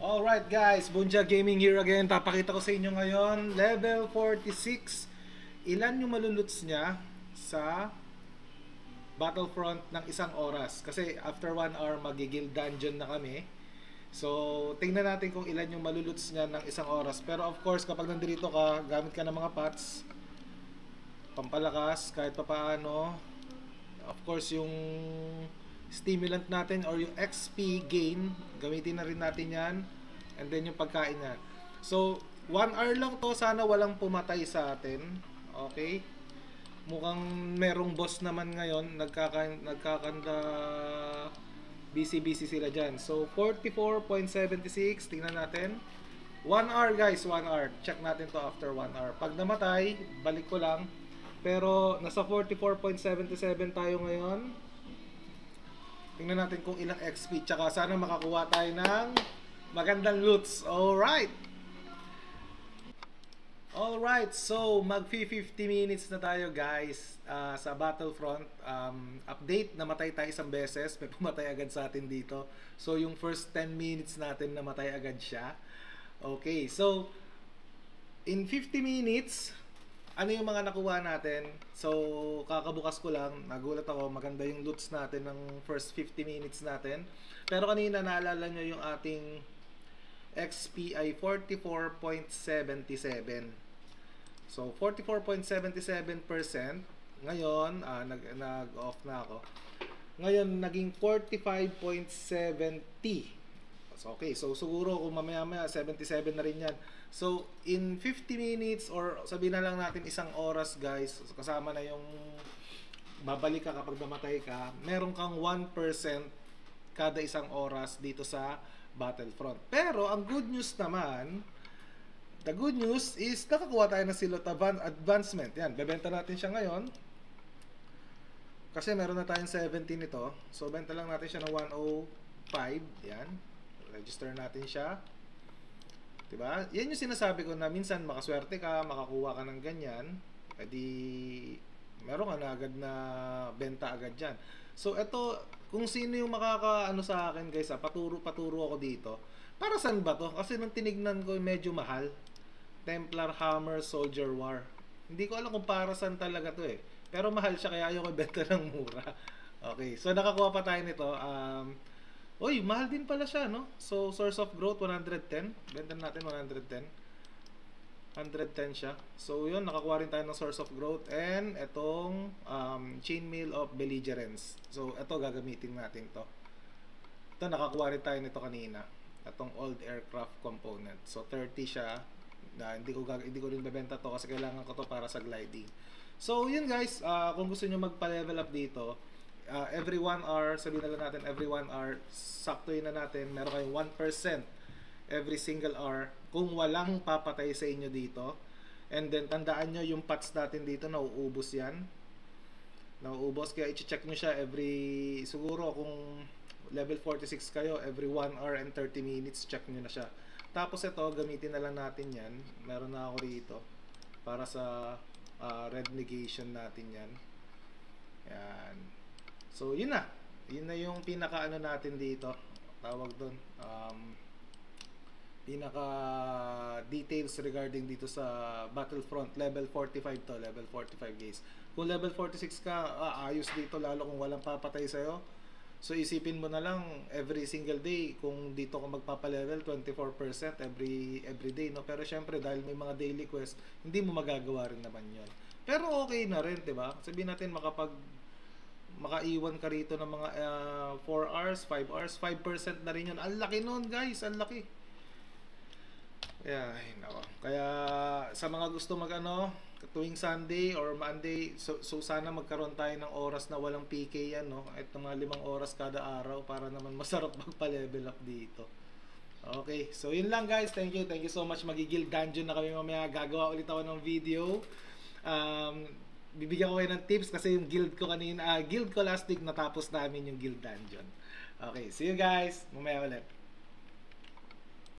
Alright guys, Bunja Gaming here again. Papakita ko sa inyo ngayon, level 46. Ilan yung maluluts niya sa Battlefront ng isang oras. Kasi after 1 hour, magigil dungeon na kami. So, tingnan natin kung ilan yung maluluts niya ng isang oras. Pero of course, kapag nandito ka, gamit ka ng mga pots, pampalakas, kahit pa paano. Of course, yung stimulant natin or yung XP gain, gamitin na rin natin yan. And then yung pagkain na. So 1 hour lang to, sana walang pumatay sa atin. Okay, mukhang merong boss naman ngayon, nagkakanda busy sila dyan. So 44.76, tingnan natin. 1 hour guys, 1 hour. Check natin to after 1 hour. Pag namatay, balik ko lang. Pero nasa 44.77 tayo ngayon. Tingnan natin kung ilang XP. Tsaka sana makakuha tayo ng magandang loots. Alright. Alright. So, mag-50 minutes na tayo guys sa Battlefront. Update, namatay tayo isang beses. May pumatay agad sa atin dito. So, yung first 10 minutes natin, namatay agad siya. Okay. So, in 50 minutes, ano yung mga nakuha natin? So, kakabukas ko lang, nagulat ako, maganda yung loots natin ng first 50 minutes natin. Pero kanina naalala nyo yung ating XP ay 44.77. So, 44.77%. Ngayon, nag-off na ako. Ngayon, naging 45.70. Okay, so siguro kung mamaya-maya 77 na rin yan. So in 50 minutes or sabihin na lang natin isang oras guys, kasama na yung babalik ka kapag namatay ka, meron kang 1% kada isang oras dito sa Battlefront. Pero ang good news naman, the good news is nakakuha tayo ng Silhouette Advancement. Yan, bebenta natin siya ngayon. Kasi meron na tayong 17 ito. So benta lang natin siya ng 105. Yan. Register natin siya. Diba? Yan yung sinasabi ko na minsan makaswerte ka, makakuha ka ng ganyan, edi meron ka na agad na benta agad dyan. So ito, kung sino yung makakaano sa akin guys, paturo ako dito. Para saan ba to? Kasi nung tinignan ko medyo mahal. Templar Hammer Soldier War. Hindi ko alam kung para saan talaga to eh. Pero mahal siya kaya ayoko benta ng mura. Okay, so nakakuha pa tayo nito. Uy, mahal din pala siya, no? So, source of growth, 110. Benta natin, 110. 110 siya. So, yun, nakakuha rin tayo ng source of growth. And, itong chainmail of belligerence. So, ito, gagamitin natin to. Ito, nakakuha rin tayo nito kanina. Itong old aircraft component. So, 30 siya. Hindi ko rin bebenta to kasi kailangan ko to para sa gliding. So, yun guys. Kung gusto nyo magpa-level up dito, every 1 hour, sabihin na lang natin every 1 hour, saktuin na natin, meron kayong 1% every single hour kung walang papatay sa inyo dito. And then tandaan nyo yung pots natin dito, nauubos yan, nauubos, kaya i-check nyo siya every, siguro kung level 46 kayo, every 1 hour and 30 minutes check nyo na siya. Tapos ito, gamitin na lang natin yan, meron na ako rito para sa red negation natin yan. Yan. So, yun na. Yun na yung pinaka-ano natin dito. Tawag doon. Pinaka-details regarding dito sa Battlefront. Level 45 to. Level 45 guys. Kung level 46 ka, ayos dito. Lalo kung walang papatay sa'yo. So, isipin mo na lang every single day. Kung dito ka magpapalevel, 24% every day. No? Pero syempre, dahil may mga daily quest, hindi mo magagawa rin naman yun. Pero okay na rin, diba? Sabihin natin makaiwan ka rito ng mga 4 hours, 5 hours, 5% na rin yun. Ang laki nun guys, ang laki. Kaya sa mga gusto tuwing Sunday or Monday, so sana magkaroon tayo ng oras na walang PK yan, no? At mga 5 oras kada araw para naman masarap magpa-level up dito. Okay, so yun lang guys. Thank you so much. Magigil dungeon na kami mamaya. Gagawa ulit ako ng video. Bibigyan ko kayo ng tips kasi yung guild ko kanina, guild ko last week natapos namin yung guild dungeon. Okay, see you guys. Mamaya ulit.